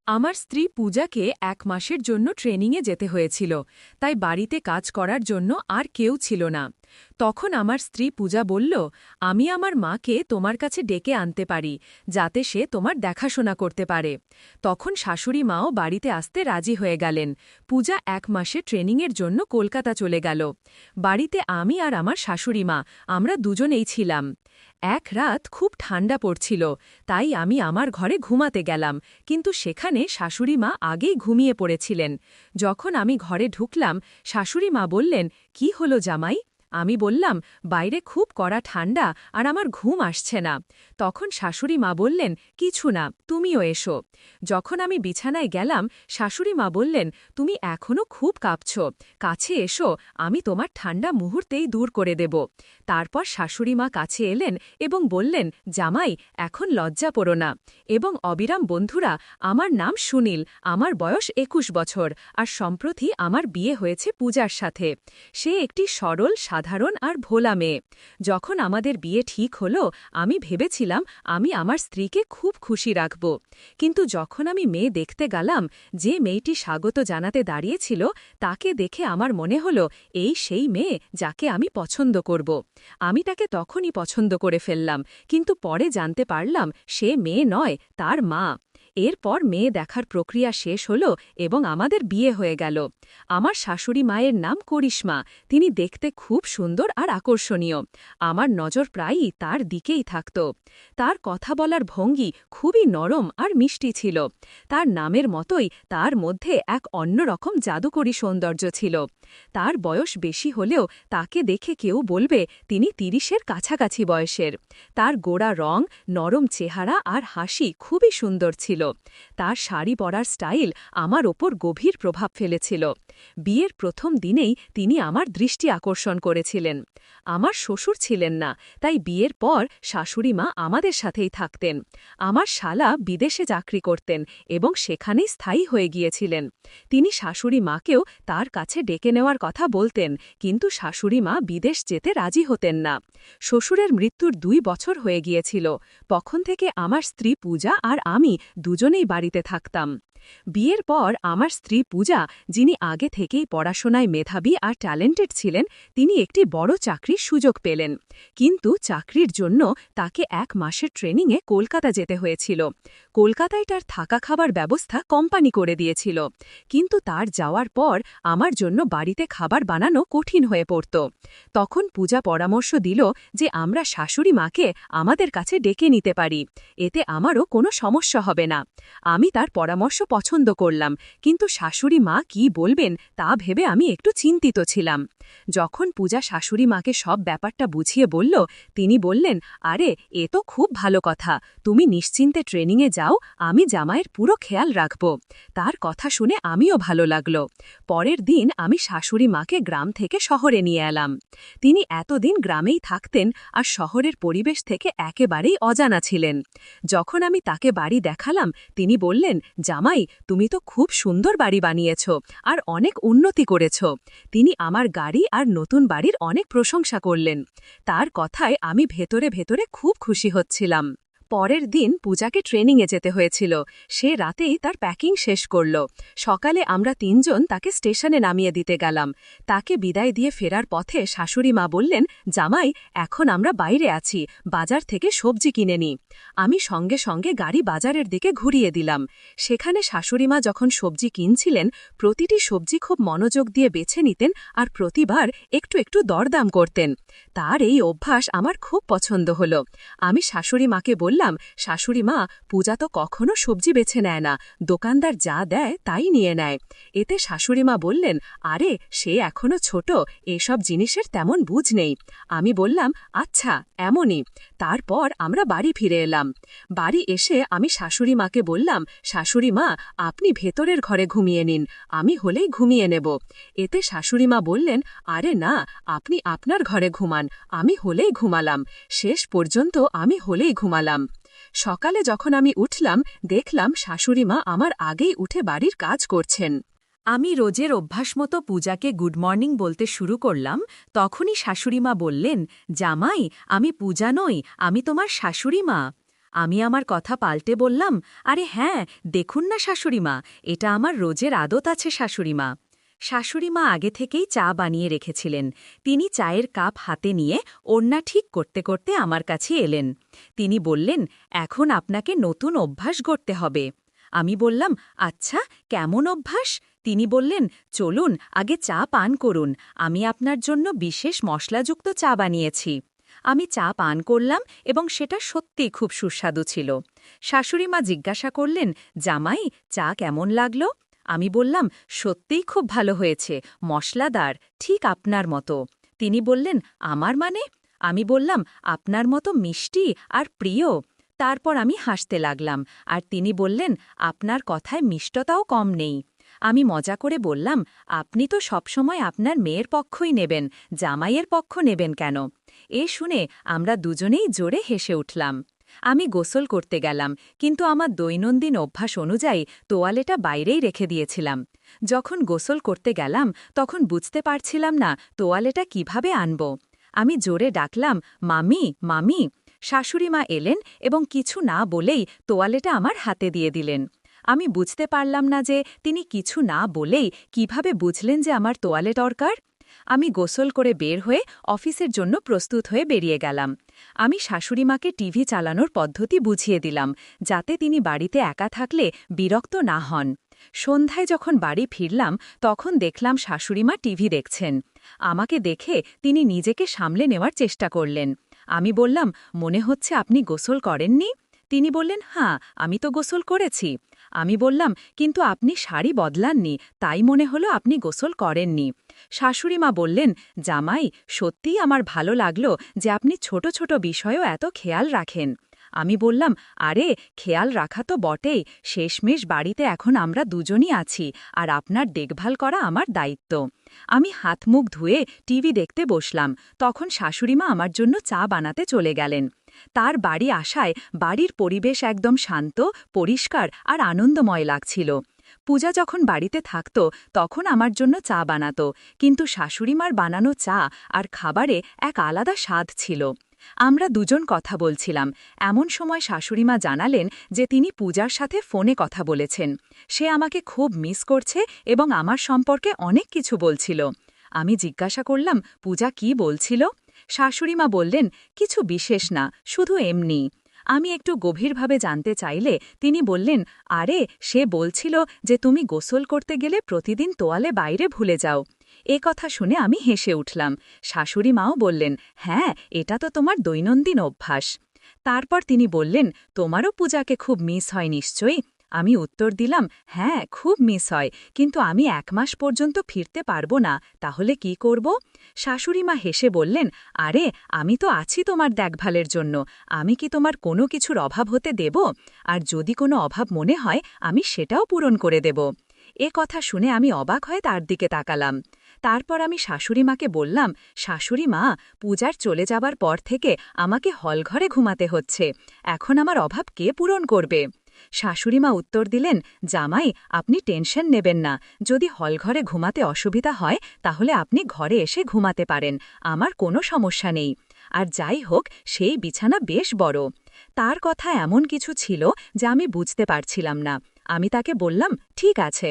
আমার স্ত্রী পূজাকে ১ মাসের জন্য ট্রেনিংয়ে যেতে হয়েছিল, তাই বাড়িতে কাজ করার জন্য আর কেউ ছিল না। তখন আমার স্ত্রী পূজা বলল, আমি আমার মাকে তোমার কাছে ডেকে আনতে পারি, যাতে সে তোমার দেখাশোনা করতে পারে। তখন শাশুড়ি মাও বাড়িতে আসতে রাজি হয়ে গেলেন। পূজা ১ মাসে ট্রেনিংয়ের জন্য কলকাতা চলে গেল। বাড়িতে আমি আর আমার শাশুড়ি মা, আমরা দুজনেই ছিলাম। এক রাত খুব ঠান্ডা পড়ছিল, তাই আমি আমার ঘরে ঘুমাতে গেলাম, কিন্তু সেখানে শাশুড়ি মা আগেই ঘুমিয়ে পড়েছিলেন। যখন আমি ঘরে ঢুকলাম, শাশুড়ি মা বললেন, কি হলো জামাই? আমি বললাম, বাইরে খুব কড়া ঠান্ডা আর আমার ঘুম আসছে না। তখন শাশুড়ি মা বললেন, কিছু না, তুমিও এসো। যখন আমি বিছানায় গেলাম, শাশুড়ি মা বললেন, তুমি এখনও খুব কাঁপছ, কাছে এসো, আমি তোমার ঠান্ডা মুহূর্তেই দূর করে দেব। তারপর শাশুড়ি মা কাছে এলেন এবং বললেন, জামাই, এখন লজ্জা করো না। এবং অবিরাম বন্ধুরা, আমার নাম সুনীল, আমার বয়স ২১ বছর, আর সম্প্রতি আমার বিয়ে হয়েছে পূজার সাথে। সে একটি সরল, সাধারণ আর ভোলা মেয়ে। যখন আমাদের বিয়ে ঠিক হলো, আমি ভেবেছিলাম আমি আমার স্ত্রীকে খুব খুশি রাখব। কিন্তু যখন আমি মেয়ে দেখতে গেলাম, যে মেয়েটি স্বাগত জানাতে দাঁড়িয়েছিল, তাকে দেখে আমার মনে হলো এই সেই মেয়ে যাকে আমি পছন্দ করব। আমি তাকে তখনই পছন্দ করে ফেললাম, কিন্তু পরে জানতে পারলাম সে মেয়ে নয়, তার মা। এরপর মেয়ে দেখার প্রক্রিয়া শেষ হল এবং আমাদের বিয়ে হয়ে গেল। আমার শাশুড়ি মায়ের নাম করিশ্মা, তিনি দেখতে খুব সুন্দর আর আকর্ষণীয়। আমার নজর প্রায়ই তার দিকেই থাকত। তার কথা বলার ভঙ্গি খুবই নরম আর মিষ্টি ছিল। তার নামের মতোই তার মধ্যে এক অন্যরকম জাদুকরী সৌন্দর্য ছিল। তার বয়স বেশি হলেও তাকে দেখে কেউ বলবে তিনি ৩০-এর কাছাকাছি বয়সের। তার গোড়া রং, নরম চেহারা আর হাসি খুবই সুন্দর ছিল। তার শাড়ি পরার স্টাইল আমার ওপর গভীর প্রভাব ফেলেছিল। বিয়ের প্রথম দিনেই তিনি আমার দৃষ্টি আকর্ষণ করেছিলেন। আমার শ্বশুর ছিলেন না, তাই বিয়ের পর শাশুড়ি মা আমাদের সাথেই থাকতেন। আমার শালা বিদেশে চাকরি করতেন এবং সেখানেই স্থায়ী হয়ে গিয়েছিলেন। তিনি শাশুড়ি মাকেও তার কাছে ডেকে নেওয়ার কথা বলতেন, কিন্তু শাশুড়ি মা বিদেশ যেতে রাজি হতেন না। শ্বশুরের মৃত্যুর ২ বছর হয়ে গিয়েছিল। তখন থেকে আমার স্ত্রী পূজা আর আমি দুজনেই বাড়িতে থাকতাম। বিয়ের পর আমার স্ত্রী পূজা, যিনি আগে থেকেই পড়াশোনায় মেধাবী আর ট্যালেন্টেড ছিলেন, তিনি একটি বড় চাকরির সুযোগ পেলেন। কিন্তু চাকরির জন্য তাকে ১ মাসের ট্রেনিংয়ে কলকাতা যেতে হয়েছিল। কলকাতায় তার থাকা খাবার ব্যবস্থা কোম্পানি করে দিয়েছিল, কিন্তু তার যাওয়ার পর আমার জন্য বাড়িতে খাবার বানানো কঠিন হয়ে পড়ত। তখন পূজা পরামর্শ দিল যে আমরা শাশুড়ি মাকে আমাদের কাছে ডেকে নিতে পারি, এতে আমারও কোনো সমস্যা হবে না। আমি তার পরামর্শ পছন্দ করলাম, কিন্তু শাশুড়ি মা কি বলবেন তা ভেবে আমি একটু চিন্তিত ছিলাম। যখন পূজা শাশুড়ি মাকে সব ব্যাপারটা বুঝিয়ে বলল, তিনি বললেন, আরে এ তো খুব ভালো কথা, তুমি নিশ্চিন্তে ট্রেনিংয়ে যাও, আমি জামাইয়ের পুরো খেয়াল রাখব। তার কথা শুনে আমিও ভালো লাগল। পরের দিন আমি শাশুড়ি মাকে গ্রাম থেকে শহরে নিয়ে এলাম। তিনি এতদিন গ্রামেই থাকতেন আর শহরের পরিবেশ থেকে একেবারেই অজানা ছিলেন। যখন আমি তাকে বাড়ি দেখালাম, তিনি বললেন, জামাই, তুমি তো খুব সুন্দর বাড়ি বানিয়েছ আর অনেক উন্নতি করেছ। তিনি আমার গাড়ি আর নতুন বাড়ির অনেক প্রশংসা করলেন। তার কথায় আমি ভেতরে ভেতরে খুব খুশি হচ্ছিলাম। পরের দিন পূজাকে ট্রেনিংয়ে যেতে হয়েছিল। সে রাতেই তার প্যাকিং শেষ করল। সকালে আমরা ৩ জন তাকে স্টেশনে নামিয়ে দিতে গেলাম। তাকে বিদায় দিয়ে ফেরার পথে শাশুড়ি মা বললেন, জামাই, এখন আমরা বাইরে আছি, বাজার থেকে সবজি কিনে নিই। আমি সঙ্গে সঙ্গে গাড়ি বাজারের দিকে ঘুরিয়ে দিলাম। সেখানে শাশুড়ি মা যখন সবজি কিনছিলেন, প্রতিটি সবজি খুব মনোযোগ দিয়ে বেছে নিতেন আর প্রতিবার একটু একটু দরদাম করতেন। তার এই অভ্যাস আমার খুব পছন্দ হল। আমি শাশুড়ি মাকে বললাম, শাশুড়ি মা, পূজা তো কখনো সবজি বেছে নেয় না, দোকানদার যা দেয় তাই নিয়ে নেয়। এতে শাশুড়ি মা বললেন, আরে সে এখনো ছোট, এসব জিনিসের তেমন বুঝ নেই। আমি বললাম, আচ্ছা, এমনই। তারপর আমরা বাড়ি ফিরে এলাম। বাড়ি এসে আমি শাশুড়ি মাকে বললাম, শাশুড়ি মা, আপনি ভেতরের ঘরে ঘুমিয়ে নিন, আমি হলেই ঘুমিয়ে নেব। এতে শাশুড়ি মা বললেন, আরে না, আপনি আপনার ঘরে ঘুমান, আমি হলেই ঘুমালাম। শেষ পর্যন্ত আমি হলেই ঘুমালাম। সকালে যখন আমি উঠলাম, দেখলাম শাশুড়ি মা আমার আগেই উঠে বাড়ির কাজ করছেন। আমি রোজের অভ্যাস মতো পূজাকে গুড মর্নিং বলতে শুরু করলাম। তখনই শাশুড়িমা বললেন, জামাই, আমি পূজা নই, আমি তোমার শাশুড়ি মা। আমি আমার কথা পাল্টে বললাম, আরে হ্যাঁ, দেখুন না শাশুড়িমা, এটা আমার রোজের আদত আছে শাশুড়িমা। শাশুড়িমা আগে থেকেই চা বানিয়ে রেখেছিলেন। তিনি চায়ের কাপ হাতে নিয়ে ওড়না ঠিক করতে করতে আমার কাছে এলেন। তিনি বললেন, এখন আপনাকে নতুন অভ্যাস গড়তে হবে। আমি বললাম, আচ্ছা, কেমন অভ্যাস? তিনি বললেন, চলুন আগে চা পান করুন, আমি আপনার জন্য বিশেষ মশলাযুক্ত চা বানিয়েছি। আমি চা পান করলাম এবং সেটা সত্যিই খুব সুস্বাদু ছিল। শাশুড়িমা জিজ্ঞাসা করলেন, জামাই, চা কেমন লাগল? আমি বললাম, সত্যিই খুব ভালো হয়েছে, মশলাদার, ঠিক আপনার মতো। তিনি বললেন, আমার মানে? আমি বললাম, আপনার মতো মিষ্টি আর প্রিয়। তারপর আমি হাসতে লাগলাম, আর তিনি বললেন, আপনার কথায় মিষ্টতাও কম নেই। আমি মজা করে বললাম, আপনি তো সবসময় আপনার মেয়ের পক্ষই নেবেন, জামাইয়ের পক্ষ নেবেন কেন? এ শুনে আমরা দুজনেই জোরে হেসে উঠলাম। আমি গোসল করতে গেলাম, কিন্তু আমার দৈনন্দিন অভ্যাস অনুযায়ী তোয়ালেটা বাইরেই রেখে দিয়েছিলাম। যখন গোসল করতে গেলাম তখন বুঝতে পারছিলাম না তোয়ালেটা কিভাবে আনব। আমি জোরে ডাকলাম, মামি, মামি। শাশুড়িমা এলেন এবং কিছু না বলেই তোয়ালেটা আমার হাতে দিয়ে দিলেন। আমি বুঝতে পারলাম না যে তিনি কিছু না বলেই কিভাবে বুঝলেন যে আমার তোয়ালে দরকার। আমি গোসল করে বের হয়ে অফিসের জন্য প্রস্তুত হয়ে বেরিয়ে গেলাম। আমি শাশুড়িমাকে টিভি চালানোর পদ্ধতি বুঝিয়ে দিলাম, যাতে তিনি বাড়িতে একা থাকলে বিরক্ত না হন। সন্ধ্যায় যখন বাড়ি ফিরলাম তখন দেখলাম শাশুড়িমা টিভি দেখছেন। আমাকে দেখে তিনি নিজেকে সামলে নেওয়ার চেষ্টা করলেন। আমি বললাম, মনে হচ্ছে আপনি গোসল করেননি? তিনি বললেন, হ্যাঁ, আমি তো গোসল করেছি। আমি বললাম, কিন্তু আপনি শাড়ি বদলাননি, তাই মনে হলো আপনি গোসল করেননি। শাশুড়িমা বললেন, জামাই, সত্যিই আমার ভালো লাগলো যে আপনি ছোট ছোট বিষয়েও এত খেয়াল রাখেন। আমি বললাম, আরে, খেয়াল রাখা তো বটেই, শেষমেশ বাড়িতে এখন আমরা দুজনই আছি, আর আপনার দেখভাল করা আমার দায়িত্ব। আমি হাত মুখ ধুয়ে টিভি দেখতে বসলাম, তখন শাশুড়িমা আমার জন্য চা বানাতে চলে গেলেন। তার বাড়ি আসায় বাড়ির পরিবেশ একদম শান্ত, পরিষ্কার আর আনন্দময় লাগছিল। পূজা যখন বাড়িতে থাকত তখন আমার জন্য চা বানাত, কিন্তু শাশুড়িমার বানানো চা আর খাবারে এক আলাদা স্বাদ ছিল। আমরা দুজন কথা বলছিলাম, এমন সময় শাশুড়িমা জানালেন যে তিনি পূজার সাথে ফোনে কথা বলেছেন। সে আমাকে খুব মিস করছে এবং আমার সম্পর্কে অনেক কিছু বলছিল। আমি জিজ্ঞাসা করলাম, পূজা কি বলছিল? শাশুড়িমা বললেন, কিছু বিশেষ না, শুধু এমনি। আমি একটু গভীরভাবে জানতে চাইলে তিনি বললেন, আরে, সে বলছিল যে তুমি গোসল করতে গেলে প্রতিদিন তোয়ালে বাইরে ভুলে যাও। এ কথা শুনে আমি হেসে উঠলাম। শাশুড়িমাও বললেন, হ্যাঁ, এটা তো তোমার দৈনন্দিন অভ্যাস। তারপর তিনি বললেন, তোমারও পূজাকে খুব মিস হয় নিশ্চয়ই? আমি উত্তর দিলাম, হ্যাঁ, খুব মিস হয়, কিন্তু আমি 1 মাস পর্যন্ত ফিরতে পারবো না, তাহলে কি করব? শাশুড়িমা হেসে বললেন, আরে, আমি তো আছি তোমার দেখভালের জন্য, আমি কি তোমার কোনো কিছুর অভাব হতে দেব? আর যদি কোনো অভাব মনে হয় আমি সেটাও পূরণ করে দেব। এ কথা শুনে আমি অবাক হয়ে তার দিকে তাকালাম। তারপর আমি শাশুড়িমাকে বললাম, শাশুড়িমা, পূজার চলে যাবার পর থেকে আমাকে হলঘরে ঘুমাতে হচ্ছে, এখন আমার অভাব কে পূরণ করবে? শাশুড়িমা উত্তর দিলেন, জামাই, আপনি টেনশন নেবেন না, যদি হলঘরে ঘুমাতে অসুবিধা হয় তাহলে আপনি ঘরে এসে ঘুমাতে পারেন, আমার কোনো সমস্যা নেই। আর যাই হোক, সেই বিছানা বেশ বড়। তার কথা এমন কিছু ছিল যা আমি বুঝতে পারছিলাম না। আমি তাকে বললাম, ঠিক আছে।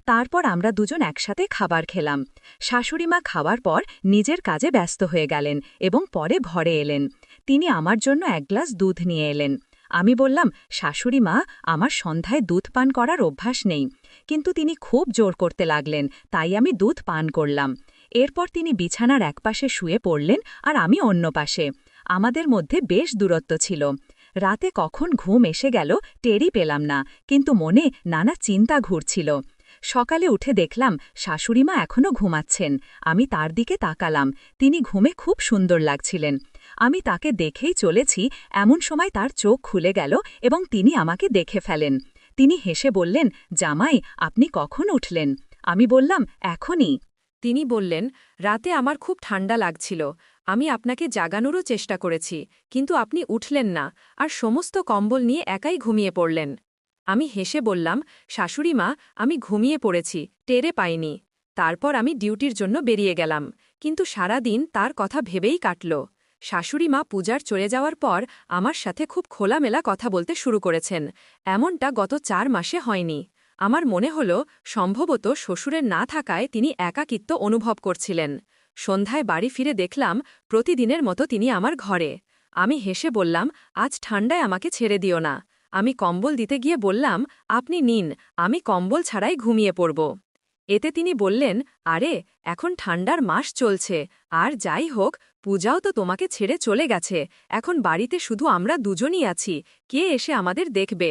তারপর আমরা দুজন একসাথে খাবার খেলাম। শাশুড়িমা খাওয়ার পর নিজের কাজে ব্যস্ত হয়ে গেলেন এবং পরে ঘরে এলেন। তিনি আমার জন্য 1 গ্লাস দুধ নিয়ে এলেন। আমি বললাম, শাশুড়িমা, আমার সন্ধ্যায় দুধ পান করার অভ্যাস নেই, কিন্তু তিনি খুব জোর করতে লাগলেন, তাই আমি দুধ পান করলাম। এরপর তিনি বিছানার একপাশে শুয়ে পড়লেন আর আমি অন্য পাশে। আমাদের মধ্যে বেশ দূরত্ব ছিল। রাতে কখন ঘুম এসে গেল টেরই পেলাম না, কিন্তু মনে নানা চিন্তা ঘুরছিল। সকালে উঠে দেখলাম শাশুড়িমা এখনও ঘুমাচ্ছেন। আমি তার দিকে তাকালাম, তিনি ঘুমে খুব সুন্দর লাগছিলেন। আমি তাকে দেখেই চলেছি, এমন সময় তার চোখ খুলে গেল এবং তিনি আমাকে দেখে ফেলেন। তিনি হেসে বললেন, জামাই, আপনি কখন উঠলেন? আমি বললাম, এখনই। তিনি বললেন, রাতে আমার খুব ঠান্ডা লাগছিল, আমি আপনাকে জাগানোরও চেষ্টা করেছি, কিন্তু আপনি উঠলেন না আর সমস্ত কম্বল নিয়ে একাই ঘুমিয়ে পড়লেন। আমি হেসে বললাম, শাশুড়িমা, আমি ঘুমিয়ে পড়েছি, টেরে পাইনি। তারপর আমি ডিউটির জন্য বেরিয়ে গেলাম, কিন্তু সারা দিন তার কথা ভেবেই কাটল। শাশুড়ি মা পূজার চলে যাওয়ার পর আমার সাথে খুব খোলামেলা কথা বলতে শুরু করেছেন। এমনটা গত 4 মাসে হয়নি। আমার মনে হল সম্ভবত শ্বশুরের না থাকায় তিনি একাকিত্ব অনুভব করছিলেন। সন্ধ্যায় বাড়ি ফিরে দেখলাম প্রতিদিনের মতো তিনি আমার ঘরে। আমি হেসে বললাম, আজ ঠান্ডায় আমাকে ছেড়ে দিও না। আমি কম্বল দিতে গিয়ে বললাম, আপনি নিন, আমি কম্বল ছাড়াই ঘুমিয়ে পড়ব। এতে তিনি বললেন, আরে এখন ঠান্ডার মাস চলছে, আর যাই হোক পূজাও তো তোমাকে ছেড়ে চলে গেছে, এখন বাড়িতে শুধু আমরা দুজনই আছি, কে এসে আমাদের দেখবে।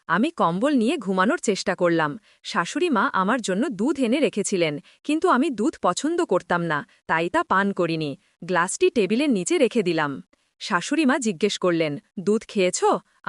আমি কম্বল নিয়ে ঘুমানোর চেষ্টা করলাম। শাশুড়ি মা আমার জন্য দুধ এনে রেখেছিলেন, কিন্তু আমি দুধ পছন্দ করতাম না, তাই তা পান করিনি। গ্লাসটি টেবিলের নিচে রেখে দিলাম। শাশুড়ি মা জিজ্ঞেস করলেন, দুধ খেয়েছ?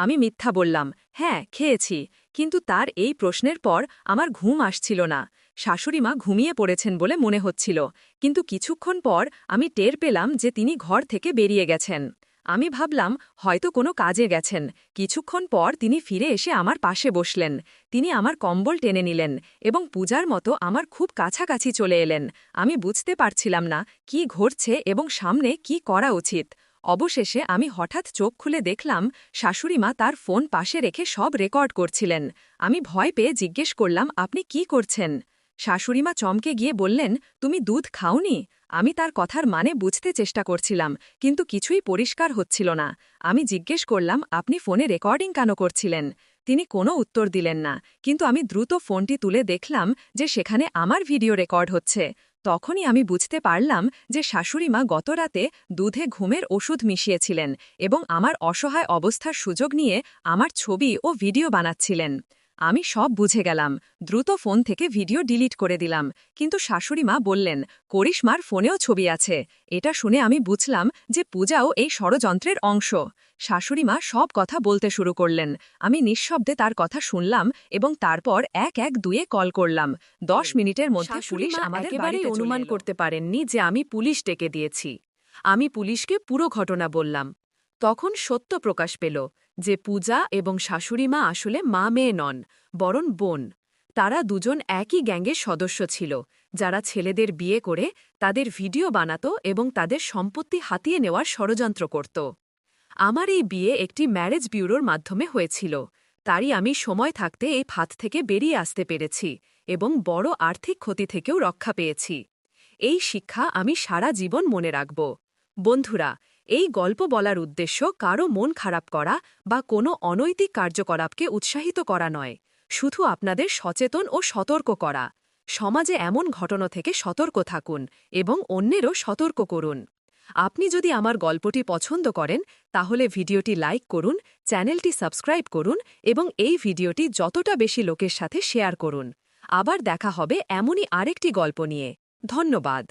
আমি মিথ্যা বললাম, হ্যাঁ খেয়েছি। কিন্তু তার এই প্রশ্নের পর আমার ঘুম আসছিল না। শাশুড়িমা ঘুমিয়ে পড়েছেন বলে মনে হচ্ছিল, কিন্তু কিছুক্ষণ পর আমি টের পেলাম যে তিনি ঘর থেকে বেরিয়ে গেছেন। আমি ভাবলাম হয়তো কোনো কাজে গেছেন। কিছুক্ষণ পর তিনি ফিরে এসে আমার পাশে বসলেন। তিনি আমার কম্বল টেনে নিলেন এবং পূজার মতো আমার খুব কাছাকাছি চলে এলেন। আমি বুঝতে পারছিলাম না কি ঘটছে এবং সামনে কি করা উচিত। অবশেষে আমি হঠাৎ চোখ খুলে দেখলাম শাশুড়িমা তার ফোন পাশে রেখে সব রেকর্ড করছিলেন। আমি ভয় পেয়ে জিজ্ঞেস করলাম, আপনি কি করছেন? শাশুড়িমা চমকে গিয়ে বললেন, তুমি দুধ খাওনি? আমি তার কথার মানে বুঝতে চেষ্টা করছিলাম, কিন্তু কিছুই পরিষ্কার হচ্ছিল না। আমি জিজ্ঞেস করলাম, আপনি ফোনে রেকর্ডিং কেন করছিলেন? তিনি কোনো উত্তর দিলেন না, কিন্তু আমি দ্রুত ফোনটি তুলে দেখলাম যে সেখানে আমার ভিডিও রেকর্ড হচ্ছে। তখনই আমি বুঝতে পারলাম যে শাশুড়িমা গতরাতে দুধে ঘুমের ওষুধ মিশিয়েছিলেন এবং আমার অসহায় অবস্থার সুযোগ নিয়ে আমার ছবি ও ভিডিও বানাচ্ছিলেন। আমি সব বুঝে গেলাম। দ্রুত ফোন থেকে ভিডিও ডিলিট করে দিলাম, কিন্তু শাশুড়িমা বললেন, করিশ্মার ফোনেও ছবি আছে। এটা শুনে আমি বুঝলাম যে পূজাও এই ষড়যন্ত্রের অংশ। শাশুড়িমা সব কথা বলতে শুরু করলেন। আমি নিঃশব্দে তার কথা শুনলাম এবং তারপর 112-এ কল করলাম। 10 মিনিটের মধ্যে পুলিশ আমাদের বাড়িতে অনুমান করতে পারেননি যে আমি পুলিশ ডেকে দিয়েছি। আমি পুলিশকে পুরো ঘটনা বললাম। তখন সত্য প্রকাশ পেল যে পূজা এবং শাশুড়িমা আসলে মা মেয়ে নন, বরং বোন। তারা দুজন একই গ্যাংয়ের সদস্য ছিল, যারা ছেলেদের বিয়ে করে তাদের ভিডিও বানাত এবং তাদের সম্পত্তি হাতিয়ে নেওয়ার ষড়যন্ত্র করত। আমার এই বিয়ে একটি ম্যারেজ ব্যুরোর মাধ্যমে হয়েছিল, তারই আমি সময় থাকতে এই ফাঁদ থেকে বেরিয়ে আসতে পেরেছি এবং বড় আর্থিক ক্ষতি থেকেও রক্ষা পেয়েছি। এই শিক্ষা আমি সারা জীবন মনে রাখব। বন্ধুরা, এই গল্প বলার উদ্দেশ্য কারও মন খারাপ করা বা কোনো অনৈতিক কার্যকলাপকে উৎসাহিত করা নয়, শুধু আপনাদের সচেতন ও সতর্ক করা। সমাজে এমন ঘটনা থেকে সতর্ক থাকুন এবং অন্যেরও সতর্ক করুন। আপনি যদি আমার গল্পটি পছন্দ করেন তাহলে ভিডিওটি লাইক করুন, চ্যানেলটি সাবস্ক্রাইব করুন এবং এই ভিডিওটি যতটা বেশি লোকের সাথে শেয়ার করুন। আবার দেখা হবে এমনই আরেকটি গল্প নিয়ে। ধন্যবাদ।